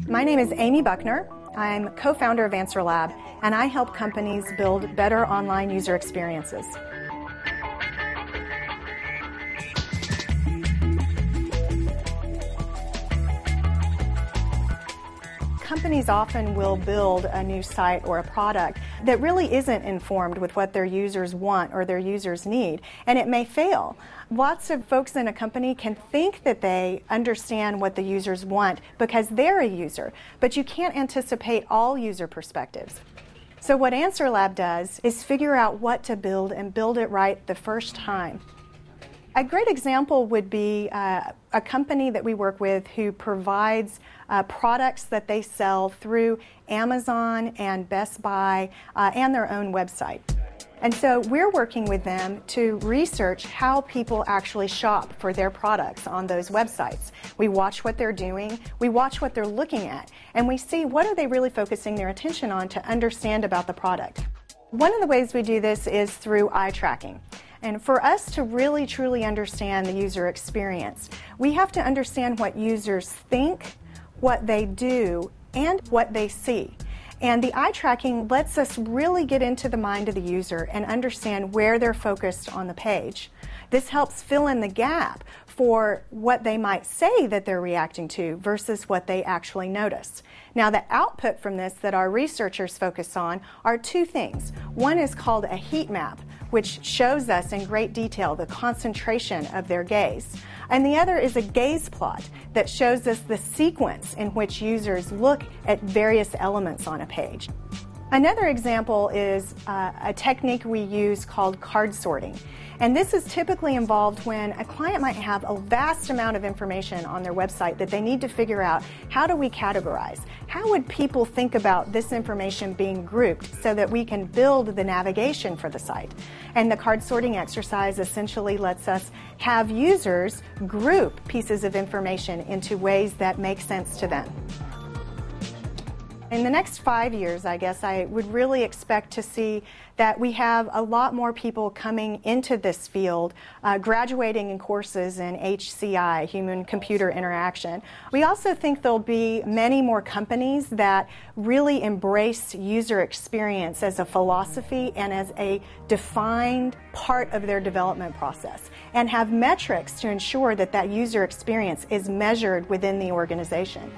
My name is Amy Buckner. I'm co-founder of AnswerLab, and I help companies build better online user experiences. Companies often will build a new site or a product that really isn't informed with what their users want or their users need, and it may fail. Lots of folks in a company can think that they understand what the users want because they're a user, but you can't anticipate all user perspectives. So what AnswerLab does is figure out what to build and build it right the first time. A great example would be a company that we work with who provides products that they sell through Amazon and Best Buy and their own website. And so we're working with them to research how people actually shop for their products on those websites. We watch what they're doing, we watch what they're looking at, and we see what are they really focusing their attention on to understand about the product. One of the ways we do this is through eye tracking. And for us to really truly understand the user experience, we have to understand what users think, what they do, and what they see. And the eye tracking lets us really get into the mind of the user and understand where they're focused on the page. This helps fill in the gap for what they might say that they're reacting to versus what they actually notice. Now, the output from this that our researchers focus on are two things. One is called a heat map, which shows us in great detail the concentration of their gaze. And the other is a gaze plot that shows us the sequence in which users look at various elements on a page. Another example is a technique we use called card sorting. And this is typically involved when a client might have a vast amount of information on their website that they need to figure out, how do we categorize? How would people think about this information being grouped so that we can build the navigation for the site? And the card sorting exercise essentially lets us have users group pieces of information into ways that make sense to them. In the next 5 years, I guess, I would really expect to see that we have a lot more people coming into this field, graduating in courses in HCI, human-computer interaction. We also think there'll be many more companies that really embrace user experience as a philosophy and as a defined part of their development process, and have metrics to ensure that that user experience is measured within the organization.